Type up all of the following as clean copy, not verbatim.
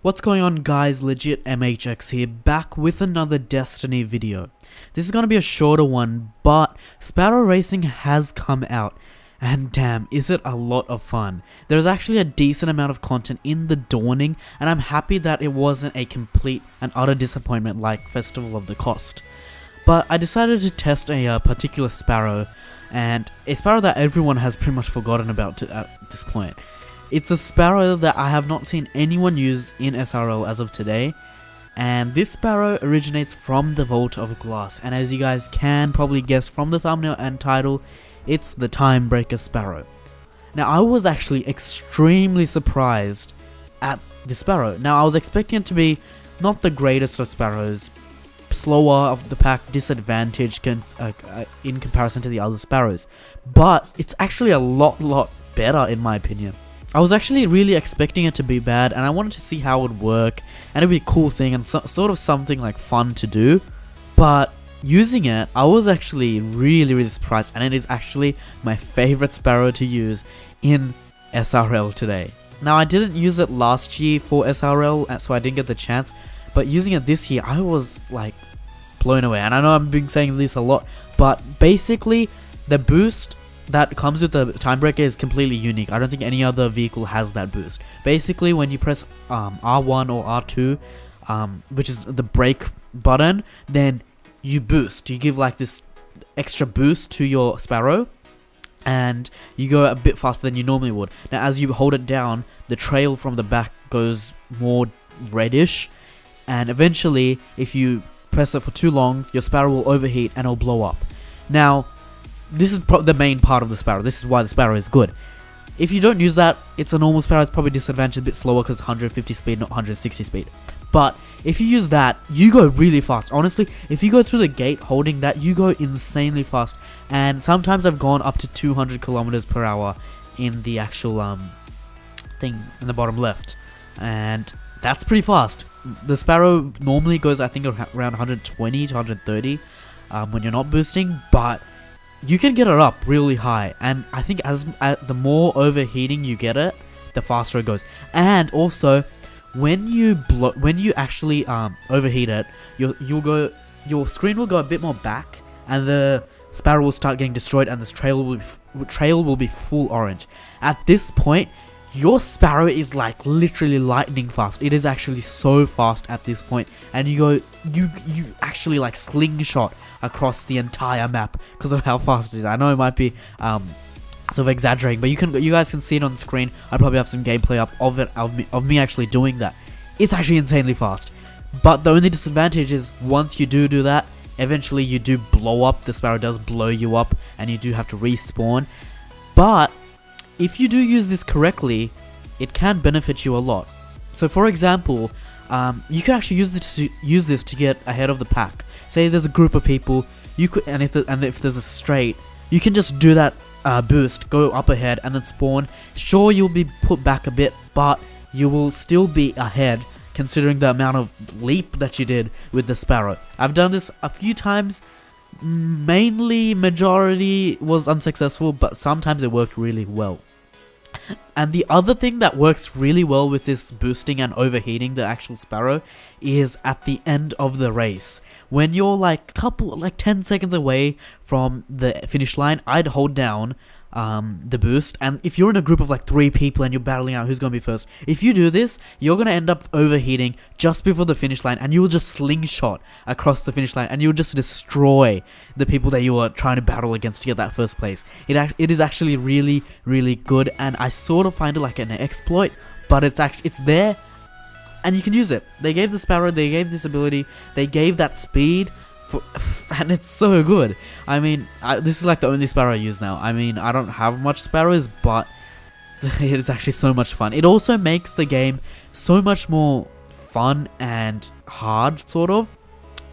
What's going on, guys? LegitMHx here, back with another Destiny video. This is going to be a shorter one, but Sparrow Racing has come out, and damn, is it a lot of fun. There's actually a decent amount of content in the Dawning, and I'm happy that it wasn't a complete and utter disappointment like Festival of the Cost. But I decided to test a particular Sparrow, and a Sparrow that everyone has pretty much forgotten about at this point. It's a Sparrow that I have not seen anyone use in SRL as of today, and this Sparrow originates from the Vault of Glass, and as you guys can probably guess from the thumbnail and title, it's the Timebreaker Sparrow. Now, I was actually extremely surprised at the Sparrow. Now, I was expecting it to be not the greatest of Sparrows, slower of the pack, disadvantaged in comparison to the other Sparrows, but it's actually a lot better in my opinion. I was actually really expecting it to be bad, and I wanted to see how it would work, and it'd be a cool thing and sort of something like fun to do. But using it, I was actually really surprised, and it is actually my favorite Sparrow to use in SRL today. Now, I didn't use it last year for SRL, so I didn't get the chance, but using it this year, I was like blown away. And I know I've been saying this a lot, but basically the boost that comes with the Timebreaker is completely unique. I don't think any other vehicle has that boost. Basically, when you press R1 or R2, which is the brake button, then you boost. You give like this extra boost to your Sparrow, and you go a bit faster than you normally would. Now, as you hold it down, the trail from the back goes more reddish, and eventually, if you press it for too long, your Sparrow will overheat and it'll blow up. Now, this is the main part of the Sparrow. This is why the Sparrow is good. If you don't use that, it's a normal Sparrow. It's probably disadvantaged, a bit slower because 150 speed, not 160 speed. But if you use that, you go really fast. Honestly, if you go through the gate holding that, you go insanely fast. And sometimes I've gone up to 200 kilometers per hour in the actual thing in the bottom left, and that's pretty fast. The Sparrow normally goes, I think, around 120 to 130 when you're not boosting, but you can get it up really high, and I think as the more overheating you get it, the faster it goes. And also, when you actually overheat it, your screen will go a bit more back, and the Sparrow will start getting destroyed, and this trail will be full orange. At this point, your Sparrow is like literally lightning fast. It is actually so fast at this point, and you actually like slingshot across the entire map because of how fast it is. I know it might be sort of exaggerating, but you guys can see it on the screen. I probably have some gameplay up of me actually doing that. It's actually insanely fast. But the only disadvantage is once you do that, eventually you do blow up. The Sparrow does blow you up, and you do have to respawn. But if you do use this correctly, it can benefit you a lot. So, for example, you can actually use this to get ahead of the pack. Say there's a group of people, and if there's a straight, you can just do that boost, go up ahead, and then spawn. Sure, you'll be put back a bit, but you will still be ahead, considering the amount of leap that you did with the Sparrow. I've done this a few times. Majority was unsuccessful, but sometimes it worked really well. And the other thing that works really well with this boosting and overheating the actual Sparrow is at the end of the race. When you're like 10 seconds away from the finish line, I'd hold down the boost, and if you're in a group of like 3 people and you're battling out who's gonna be first, if you do this, you're gonna end up overheating just before the finish line, and you will just slingshot across the finish line, and you'll just destroy the people that you are trying to battle against to get that first place. It is actually really good, and I sort of find it like an exploit, but it's there, and you can use it. They gave the Sparrow, they gave this ability, they gave that speed, and it's so good. I mean, this is like the only Sparrow I use now. I mean, I don't have much Sparrows, but it is actually so much fun. It also makes the game so much more fun and hard, sort of,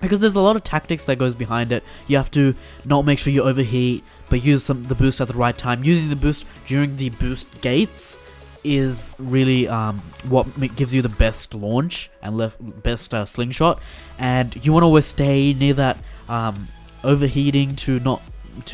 because there's a lot of tactics that goes behind it. You have to not make sure you overheat, but use the boost at the right time. Using the boost during the boost gates is really what gives you the best launch and best slingshot, and you want to always stay near that overheating to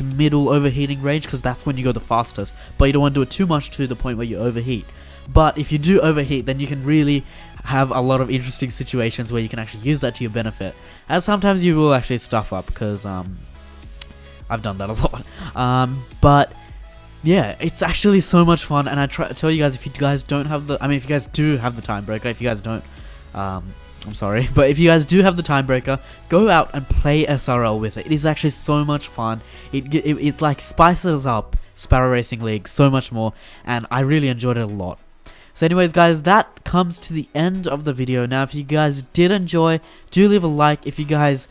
middle overheating range, because that's when you go the fastest, but you don't want to do it too much to the point where you overheat. But if you do overheat, then you can really have a lot of interesting situations where you can actually use that to your benefit. As sometimes you will actually stuff up, because I've done that a lot. But yeah, it's actually so much fun, and I try to tell you guys, if you guys don't have the, if you guys do have the Timebreaker, if you guys don't, I'm sorry, but if you guys do have the Timebreaker, go out and play SRL with it. It is actually so much fun. It like spices up Sparrow Racing League so much more, and I really enjoyed it a lot. So anyways guys, that comes to the end of the video. Now if you guys did enjoy, do leave a like. If you guys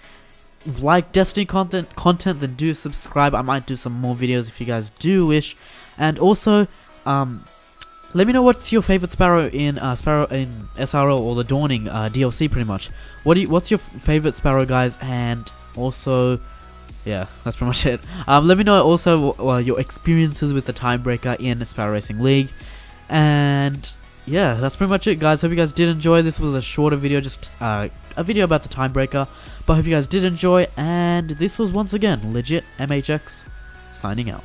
like Destiny content, then do subscribe. I might do some more videos if you guys do wish. And also, let me know what's your favorite Sparrow in SRL or the Dawning DLC. Pretty much, what's your favorite Sparrow, guys? And also, yeah, that's pretty much it. Let me know also your experiences with the Timebreaker in Sparrow Racing League. And yeah, that's pretty much it, guys. Hope you guys did enjoy. This was a shorter video, just a video about the Timebreaker, but I hope you guys did enjoy. And this was once again LegitMHx signing out.